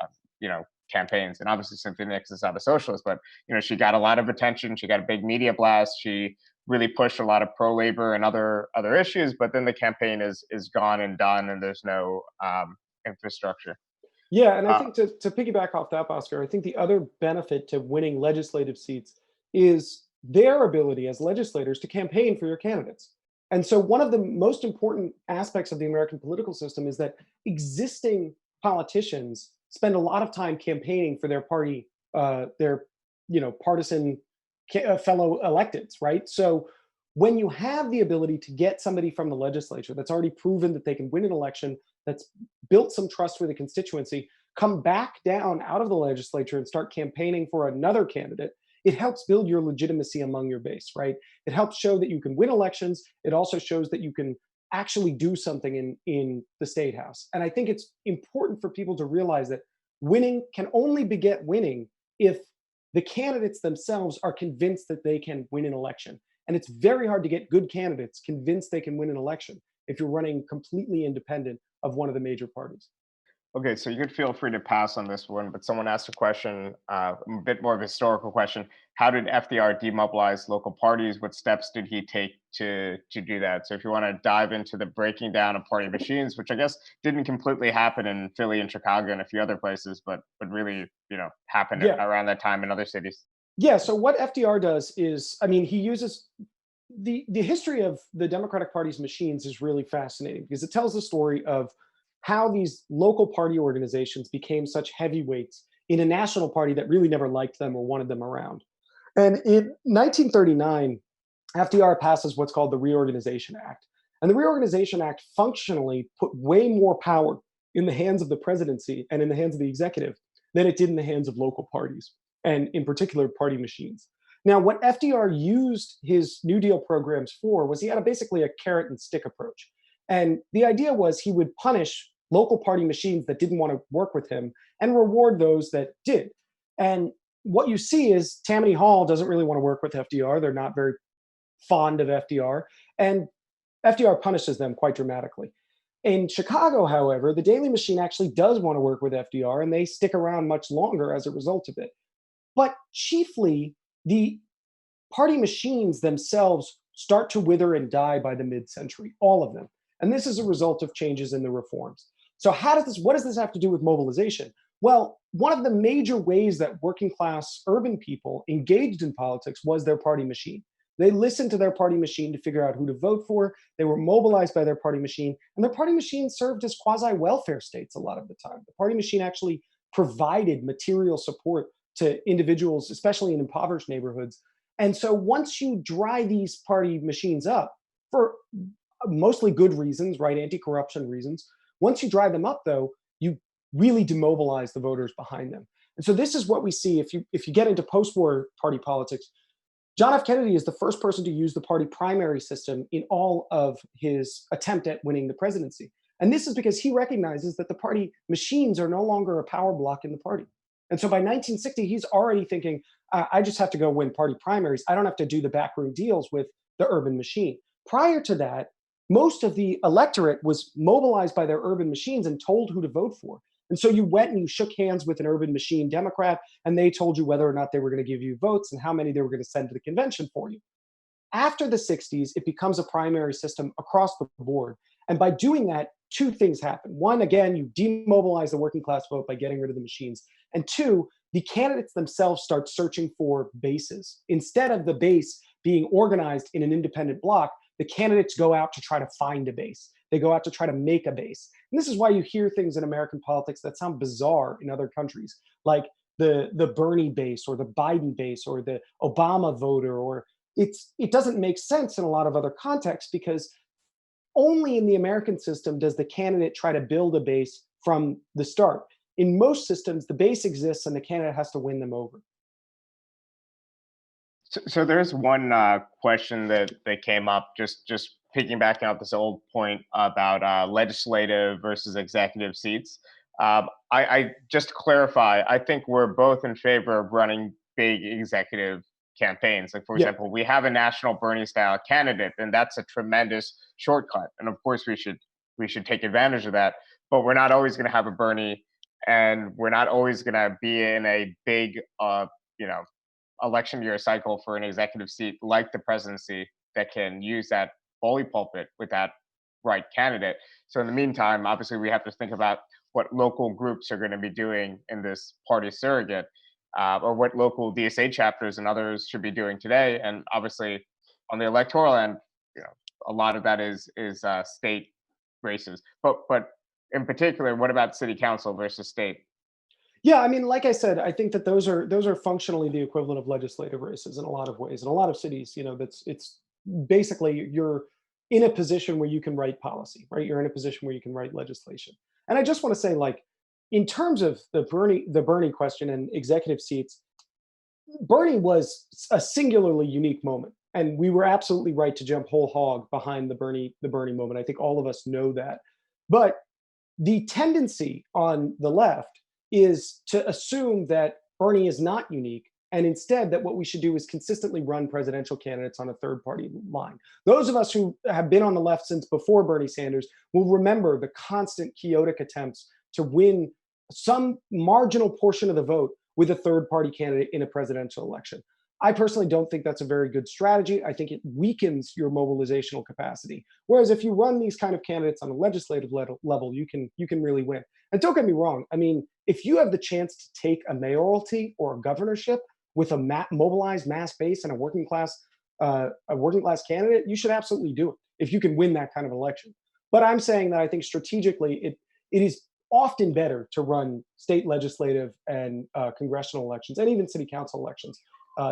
campaigns. And obviously Cynthia Nixon's not a socialist, but she got a lot of attention. She got a big media blast. She really pushed a lot of pro-labor and other issues. But then the campaign is gone and done, and there's no infrastructure. Yeah, and I Uh, think to piggyback off that, Oscar, I think the other benefit to winning legislative seats is their ability as legislators to campaign for your candidates. And so one of the most important aspects of the American political system is that existing politicians spend a lot of time campaigning for their party, their partisan fellow electeds, right? So when you have the ability to get somebody from the legislature that's already proven that they can win an election, that's built some trust with the constituency, come back down out of the legislature and start campaigning for another candidate, it helps build your legitimacy among your base, right? It helps show that you can win elections. It also shows that you can actually do something in the state house. And I think it's important for people to realize that winning can only beget winning if the candidates themselves are convinced that they can win an election. And it's very hard to get good candidates convinced they can win an election if you're running completely independent of one of the major parties. Okay, so you could feel free to pass on this one, but someone asked a question, a bit more of a historical question. How did FDR demobilize local parties? What steps did he take to do that? So if you want to dive into the breaking down of party machines, which I guess didn't completely happen in Philly and Chicago and a few other places, but really, happened Yeah. around that time in other cities. Yeah. So what FDR does is, I mean, he uses the history of the Democratic Party's machines is really fascinating because it tells the story of how these local party organizations became such heavyweights in a national party that really never liked them or wanted them around. And in 1939, FDR passes what's called the Reorganization Act. And the Reorganization Act functionally put way more power in the hands of the presidency and in the hands of the executive than it did in the hands of local parties, and in particular, party machines. Now, what FDR used his New Deal programs for was he had basically a carrot and stick approach. And the idea was he would punish local party machines that didn't want to work with him and reward those that did. And what you see is Tammany Hall doesn't really want to work with FDR. They're not very fond of FDR. And FDR punishes them quite dramatically. In Chicago, however, the Daily Machine actually does want to work with FDR, and they stick around much longer as a result of it. But chiefly, the party machines themselves start to wither and die by the mid-century, all of them. And this is a result of changes in the reforms. So what does this have to do with mobilization? Well, one of the major ways that working class urban people engaged in politics was their party machine. They listened to their party machine to figure out who to vote for. They were mobilized by their party machine, and their party machine served as quasi welfare states a lot of the time. The party machine actually provided material support to individuals, especially in impoverished neighborhoods. And so once you dry these party machines up for mostly good reasons, right, anti-corruption reasons, once you dry them up, though, you really demobilize the voters behind them. And so this is what we see if you get into post-war party politics. John F. Kennedy is the first person to use the party primary system in all of his attempt at winning the presidency. And this is because he recognizes that the party machines are no longer a power block in the party. And so by 1960, he's already thinking, I just have to go win party primaries. I don't have to do the backroom deals with the urban machine. Prior to that, most of the electorate was mobilized by their urban machines and told who to vote for. And so you went and you shook hands with an urban machine Democrat, and they told you whether or not they were going to give you votes and how many they were going to send to the convention for you. After the 60s, it becomes a primary system across the board. And by doing that, two things happen. One, again, you demobilize the working class vote by getting rid of the machines. And two, the candidates themselves start searching for bases. Instead of the base being organized in an independent bloc, the candidates go out to try to find a base. They go out to try to make a base. And this is why you hear things in American politics that sound bizarre in other countries, like the Bernie base or the Biden base or the Obama voter, or it doesn't make sense in a lot of other contexts, because only in the American system does the candidate try to build a base from the start. In most systems, the base exists and the candidate has to win them over. So there's one question that came up, just piggybacking off this old point about legislative versus executive seats. I just to clarify, I think we're both in favor of running big executive campaigns. Like, for Yeah. example, we have a national Bernie style candidate, and that's a tremendous shortcut. And of course, we should take advantage of that. But we're not always going to have a Bernie, and we're not always going to be in a big, you know, election year cycle for an executive seat like the presidency that can use that bully pulpit with that right candidate. So in the meantime, obviously, we have to think about what local groups are going to be doing in this party surrogate, or what local DSA chapters and others should be doing today. And obviously, on the electoral end, you know, a lot of that is state races. But in particular, what about city council versus state? Yeah, I mean, like I said, I think that those are functionally the equivalent of legislative races in a lot of ways. In a lot of cities, that's it's basically you're in a position where you can write policy, right? You're in a position where you can write legislation. And I just want to say, like, in terms of the Bernie question and executive seats, Bernie was a singularly unique moment, and we were absolutely right to jump whole hog behind the Bernie moment. I think all of us know that, but the tendency on the left is to assume that Bernie is not unique, and instead that what we should do is consistently run presidential candidates on a third party line. Those of us who have been on the left since before Bernie Sanders will remember the constant chaotic attempts to win some marginal portion of the vote with a third party candidate in a presidential election. I personally don't think that's a very good strategy. I think it weakens your mobilizational capacity. Whereas if you run these kind of candidates on a legislative level, you can really win. And don't get me wrong. I mean, if you have the chance to take a mayoralty or a governorship with a mobilized mass base and a working class candidate, you should absolutely do it if you can win that kind of election. But I'm saying that I think strategically it is often better to run state legislative and congressional elections and even city council elections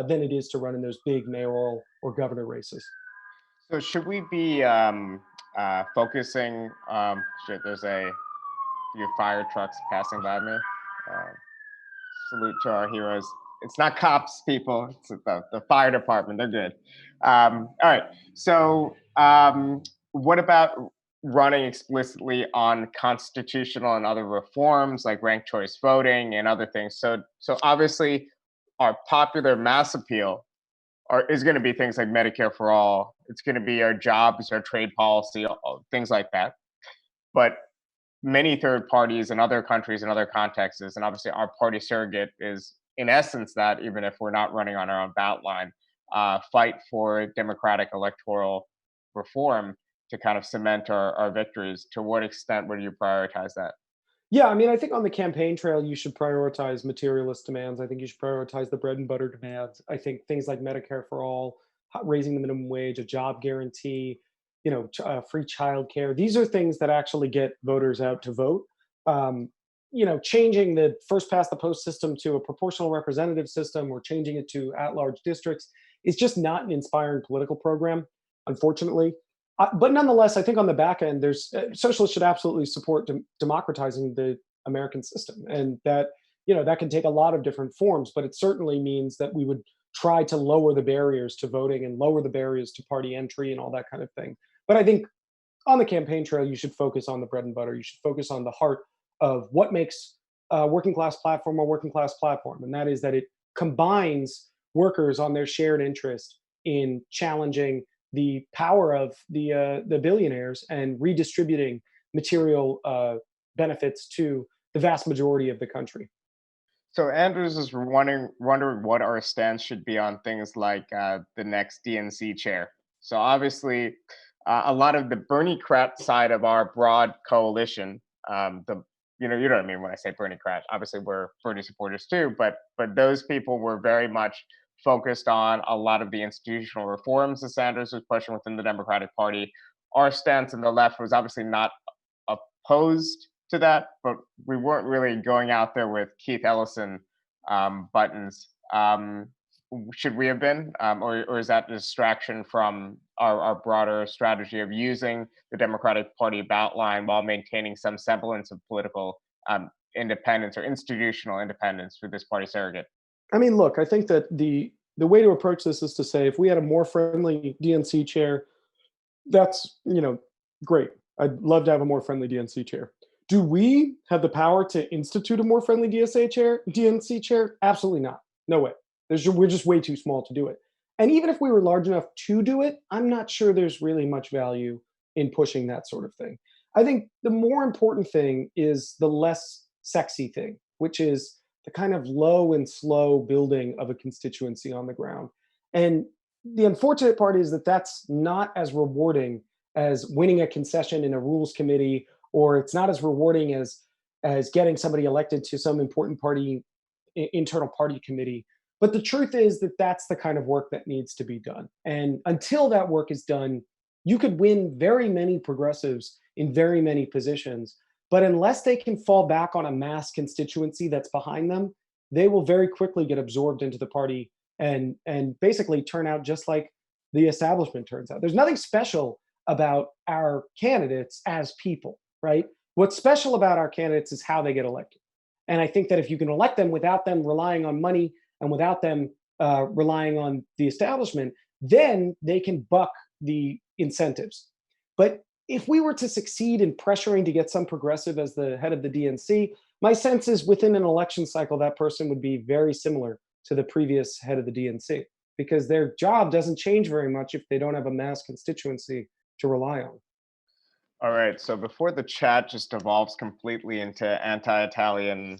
than it is to run in those big mayoral or governor races. So should we be focusing? Shit, there's a few fire trucks passing by me. Uh, Salute to our heroes. It's not cops, people. It's the fire department. They're good. All right. So, what about running explicitly on constitutional and other reforms like ranked choice voting and other things? So obviously, our popular mass appeal is going to be things like Medicare for all. It's going to be our jobs, our trade policy, things like that. But many third parties in other countries and other contexts, and obviously our party surrogate is in essence that, even if we're not running on our own ballot line, fight for democratic electoral reform to kind of cement our victories. To what extent would you prioritize that? Yeah, I mean, I think on the campaign trail, you should prioritize materialist demands. I think you should prioritize the bread and butter demands. I think things like Medicare for all, raising the minimum wage, a job guarantee, free childcare. These are things that actually get voters out to vote. Um, changing the first past the post system to a proportional representative system or changing it to at-large districts is just not an inspiring political program, unfortunately. But nonetheless, I think on the back end, there's socialists should absolutely support democratizing the American system, and that can take a lot of different forms. But it certainly means that we would try to lower the barriers to voting and lower the barriers to party entry and all that kind of thing. But I think on the campaign trail, you should focus on the bread and butter. You should focus on the heart of what makes a working class platform a working class platform, and that is that it combines workers on their shared interest in challenging the power of the billionaires and redistributing material benefits to the vast majority of the country. So Andrews is wondering what our stance should be on things like the next DNC chair. So obviously, a lot of the Bernie-crat side of our broad coalition, the you know what I mean when I say Bernie-crat. Obviously, we're Bernie supporters too, but those people were very much focused on a lot of the institutional reforms that Sanders was pushing within the Democratic Party. Our stance on the left was obviously not opposed to that, but we weren't really going out there with Keith Ellison buttons. Should we have been, or is that a distraction from our broader strategy of using the Democratic Party ballot line while maintaining some semblance of political independence or institutional independence for this party surrogate? I mean, look, I think that the way to approach this is to say if we had a more friendly DNC chair, that's great. I'd love to have a more friendly DNC chair. Do we have the power to institute a more friendly DNC chair? Absolutely not. No way. We're just way too small to do it. And even if we were large enough to do it, I'm not sure there's really much value in pushing that sort of thing. I think the more important thing is the less sexy thing, which is the kind of low and slow building of a constituency on the ground. And the unfortunate part is that that's not as rewarding as winning a concession in a rules committee, or it's not as rewarding as getting somebody elected to some important party internal party committee. But the truth is that that's the kind of work that needs to be done. And until that work is done, you could win very many progressives in very many positions. But unless they can fall back on a mass constituency that's behind them, they will very quickly get absorbed into the party and basically turn out just like the establishment turns out. There's nothing special about our candidates as people, right? What's special about our candidates is how they get elected. And I think that if you can elect them without them relying on money and without them relying on the establishment, then they can buck the incentives. But if we were to succeed in pressuring to get some progressive as the head of the DNC, my sense is within an election cycle, that person would be very similar to the previous head of the DNC, because their job doesn't change very much if they don't have a mass constituency to rely on. All right. So before the chat just devolves completely into anti-Italian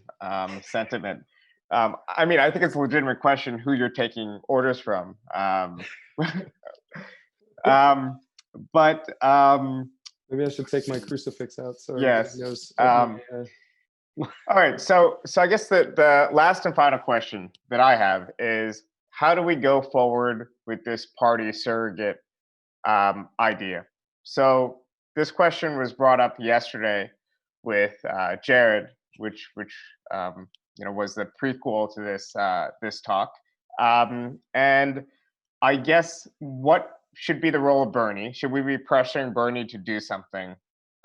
sentiment, I mean, I think it's a legitimate question who you're taking orders from. But Maybe I should take my crucifix out so yes. everybody knows. All right. So I guess the last and final question that I have is, how do we go forward with this party surrogate idea? So this question was brought up yesterday with Jared, which was the prequel to this talk. And I guess what should be the role of Bernie? Should we be pressuring Bernie to do something?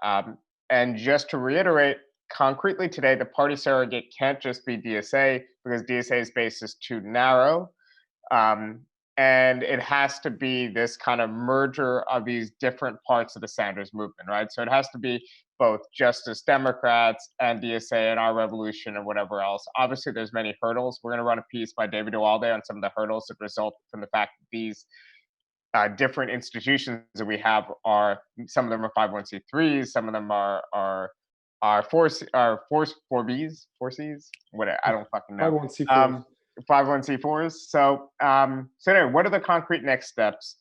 And just to reiterate, concretely today, the party surrogate can't just be DSA because DSA's base is too narrow. And it has to be this kind of merger of these different parts of the Sanders movement, right? So it has to be both Justice Democrats and DSA and our revolution and whatever else. Obviously, there's many hurdles. We're going to run a piece by David Uwalde on some of the hurdles that result from the fact that these different institutions that we have are, some of them are 501c3s, some of them are 4Bs, whatever. I don't fucking know. 501c4. 501c4s. So anyway, what are the concrete next steps?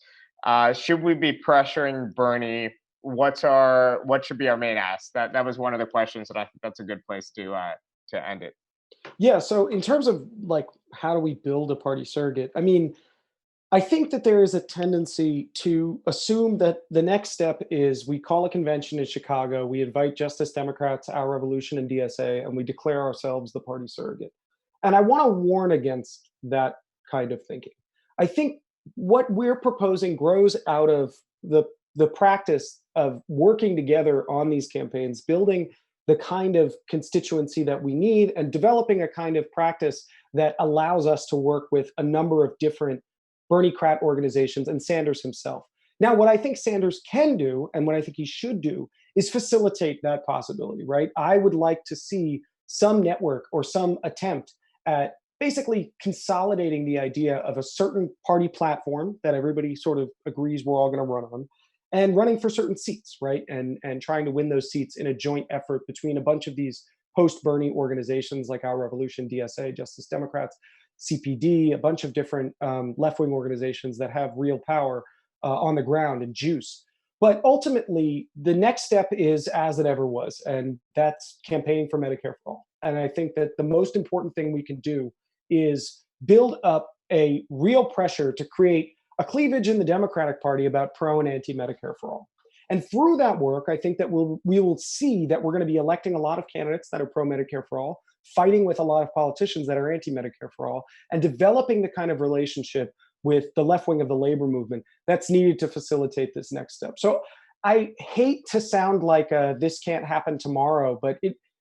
Should we be pressuring Bernie? What should be our main ask? That was one of the questions, and I think that's a good place to end it. Yeah. So in terms of like, how do we build a party surrogate? I mean, I think that there is a tendency to assume that the next step is we call a convention in Chicago, we invite Justice Democrats, Our Revolution, and DSA, and we declare ourselves the party surrogate. And I want to warn against that kind of thinking. I think what we're proposing grows out of the practice of working together on these campaigns, building the kind of constituency that we need, and developing a kind of practice that allows us to work with a number of different Bernie-crat organizations and Sanders himself. Now, what I think Sanders can do, and what I think he should do, is facilitate that possibility, right? I would like to see some network or some attempt at basically consolidating the idea of a certain party platform that everybody sort of agrees we're all going to run on, and running for certain seats, right? And trying to win those seats in a joint effort between a bunch of these post-Bernie organizations like Our Revolution, DSA, Justice Democrats, CPD, a bunch of different left-wing organizations that have real power on the ground and juice. But ultimately, the next step is as it ever was, and that's campaigning for Medicare for all. And I think that the most important thing we can do is build up a real pressure to create a cleavage in the Democratic Party about pro and anti-Medicare for all. And through that work, I think that we will see that we're going to be electing a lot of candidates that are pro-Medicare for all, fighting with a lot of politicians that are anti-Medicare for all, and developing the kind of relationship with the left wing of the labor movement that's needed to facilitate this next step. So I hate to sound like this can't happen tomorrow, but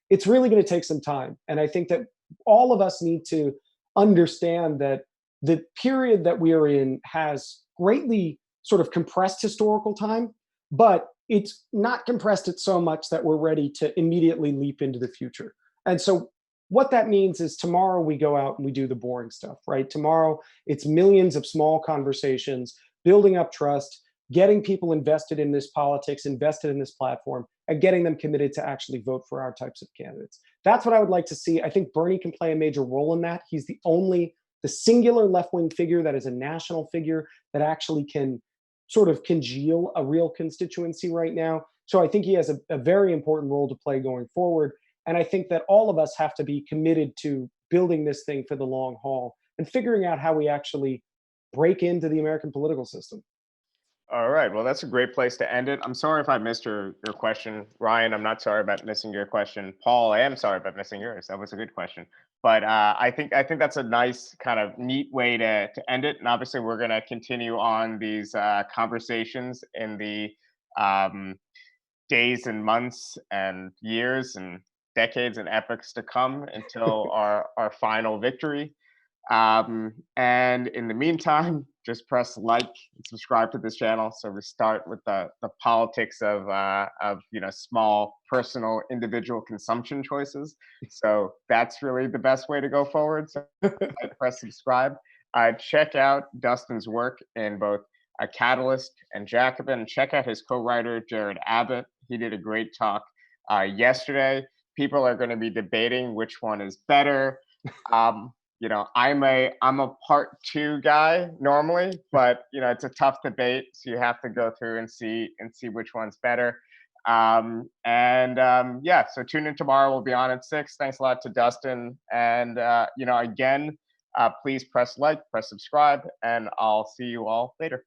it's really going to take some time. And I think that all of us need to understand that the period that we are in has greatly sort of compressed historical time, but it's not compressed it so much that we're ready to immediately leap into the future. And so what that means is tomorrow we go out and we do the boring stuff, right? Tomorrow it's millions of small conversations, building up trust, getting people invested in this politics, invested in this platform, and getting them committed to actually vote for our types of candidates. That's what I would like to see. I think Bernie can play a major role in that. He's the singular left-wing figure that is a national figure that actually can sort of congeal a real constituency right now. So I think he has a very important role to play going forward. And I think that all of us have to be committed to building this thing for the long haul and figuring out how we actually break into the American political system. All right. Well, that's a great place to end it. I'm sorry if I missed your question, Ryan. I'm not sorry about missing your question, Paul. I am sorry about missing yours. That was a good question. But I think that's a nice kind of neat way to end it. And obviously, we're going to continue on these conversations in the days and months and years and decades and epochs to come until our final victory. And in the meantime, just press like and subscribe to this channel. So we start with the politics of small personal individual consumption choices. So that's really the best way to go forward. So press subscribe. Check out Dustin's work in both Catalyst and Jacobin. Check out his co-writer Jared Abbott. He did a great talk yesterday. People are going to be debating which one is better. I'm a part 2 guy normally, but it's a tough debate, so you have to go through and see which one's better. So tune in tomorrow. We'll be on at 6. Thanks a lot to Dustin, and again, please press like, press subscribe, and I'll see you all later.